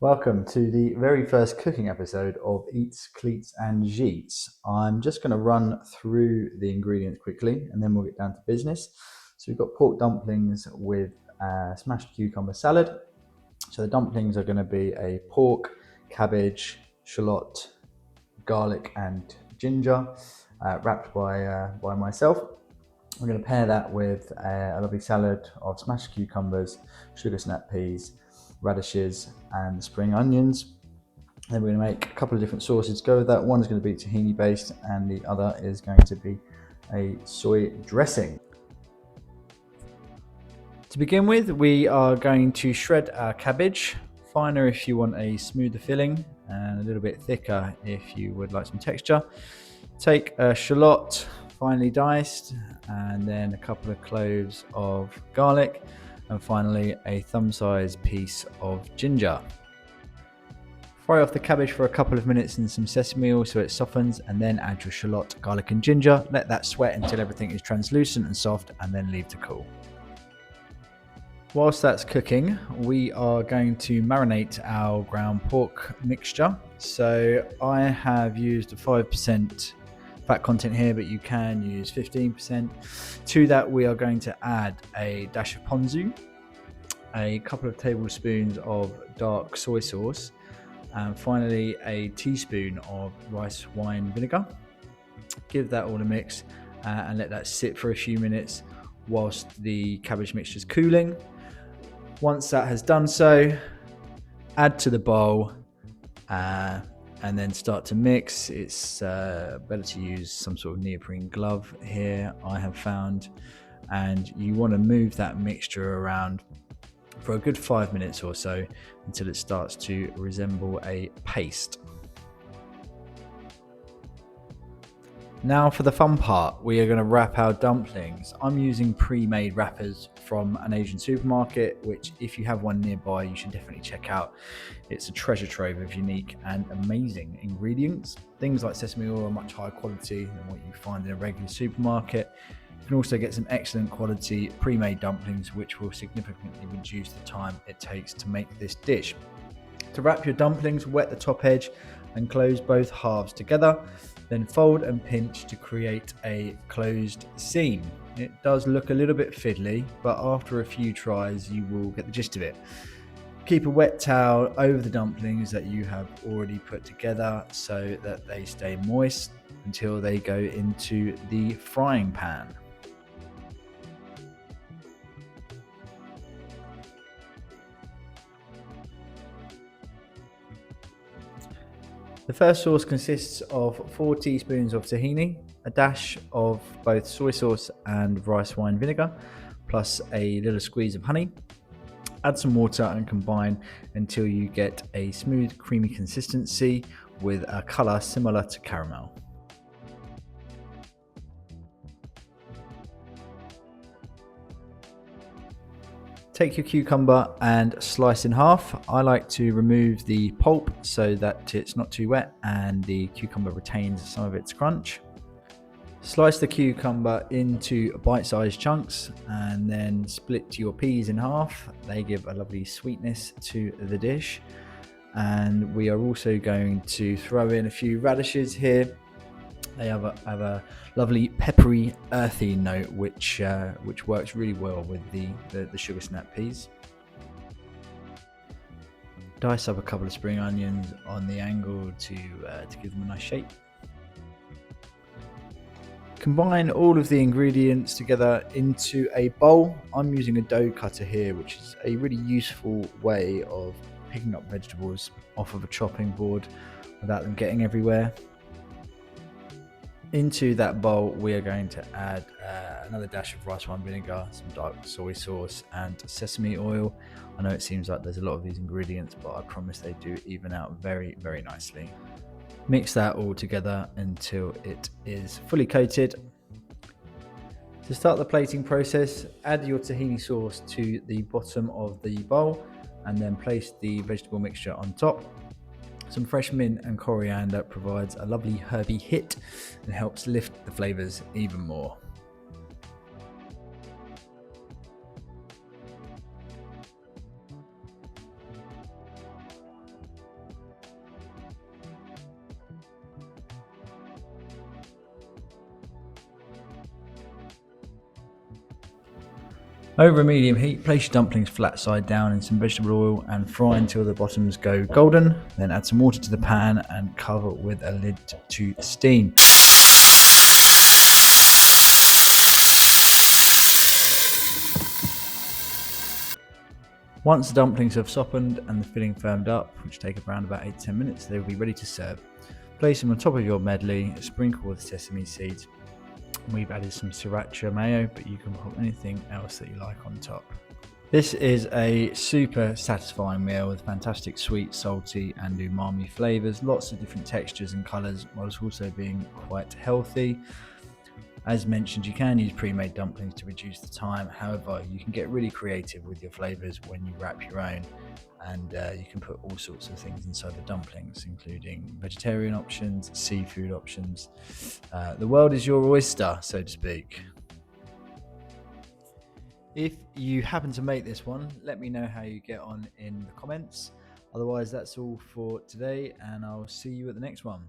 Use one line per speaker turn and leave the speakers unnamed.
Welcome to the very first cooking episode of Eats, Cleats and Jeets. I'm just going to run through the ingredients quickly and then we'll get down to business. So we've got pork dumplings with smashed cucumber salad. So the dumplings are going to be a pork, cabbage, shallot, garlic and ginger wrapped by myself. We're going to pair that with a lovely salad of smashed cucumbers, sugar snap peas, radishes and spring onions. Then we're going to make a couple of different sauces to go with that. One is going to be tahini based and the other is going to be a soy dressing. To begin with, we are going to shred our cabbage, finer if you want a smoother filling and a little bit thicker if you would like some texture. Take a shallot, finely diced, and then a couple of cloves of garlic, and finally a thumb-sized piece of ginger. Fry off the cabbage for a couple of minutes in some sesame oil so it softens, and then add your shallot, garlic and ginger. Let that sweat until everything is translucent and soft, and then leave to cool. Whilst that's cooking, we are going to marinate our ground pork mixture. So I have used a 5% fat content here, but you can use 15%. To that, we are going to add a dash of Ponzu, a couple of tablespoons of dark soy sauce, and finally a teaspoon of rice wine vinegar. Give that all a mix and let that sit for a few minutes whilst the cabbage mixture is cooling. Once that has done so, add to the bowl and then start to mix. It's better to use some sort of neoprene glove here, I have found, and you want to move that mixture around for a good 5 minutes or so until it starts to resemble a paste. Now for the fun part, we are going to wrap our dumplings. I'm using pre-made wrappers from an Asian supermarket, which if you have one nearby, you should definitely check out. It's a treasure trove of unique and amazing ingredients. Things like sesame oil are much higher quality than what you find in a regular supermarket. You can also get some excellent quality pre-made dumplings, which will significantly reduce the time it takes to make this dish. To wrap your dumplings, wet the top edge and close both halves together. Then fold and pinch to create a closed seam. It does look a little bit fiddly, but after a few tries you will get the gist of it. Keep a wet towel over the dumplings that you have already put together so that they stay moist until they go into the frying pan. The first sauce consists of 4 teaspoons of tahini, a dash of both soy sauce and rice wine vinegar, plus a little squeeze of honey. Add some water and combine until you get a smooth, creamy consistency with a colour similar to caramel. Take your cucumber and slice in half. I like to remove the pulp so that it's not too wet and the cucumber retains some of its crunch. Slice the cucumber into bite-sized chunks and then split your peas in half. They give a lovely sweetness to the dish. And we are also going to throw in a few radishes here. They have a lovely peppery, earthy note, which works really well with the sugar snap peas. Dice up a couple of spring onions on the angle to give them a nice shape. Combine all of the ingredients together into a bowl. I'm using a dough cutter here, which is a really useful way of picking up vegetables off of a chopping board without them getting everywhere. Into that bowl, we are going to add another dash of rice wine vinegar, some dark soy sauce and sesame oil. I know it seems like there's a lot of these ingredients, but I promise they do even out very, very nicely. Mix that all together until it is fully coated. To start the plating process, add your tahini sauce to the bottom of the bowl and then place the vegetable mixture on top. Some fresh mint and coriander provides a lovely herby hit and helps lift the flavours even more. Over a medium heat, place your dumplings flat side down in some vegetable oil and fry until the bottoms go golden. Then add some water to the pan and cover with a lid to steam. Once the dumplings have softened and the filling firmed up, which take around about 8 to 10 minutes, they will be ready to serve. Place them on top of your medley, sprinkle with sesame seeds. We've added some sriracha mayo, but you can put anything else that you like on top. This is a super satisfying meal with fantastic sweet, salty and umami flavours, lots of different textures and colours, whilst also being quite healthy. As mentioned, you can use pre-made dumplings to reduce the time. However, you can get really creative with your flavours when you wrap your own, and you can put all sorts of things inside the dumplings, including vegetarian options, seafood options. The world is your oyster, so to speak. If you happen to make this one, let me know how you get on in the comments. Otherwise, that's all for today, and I'll see you at the next one.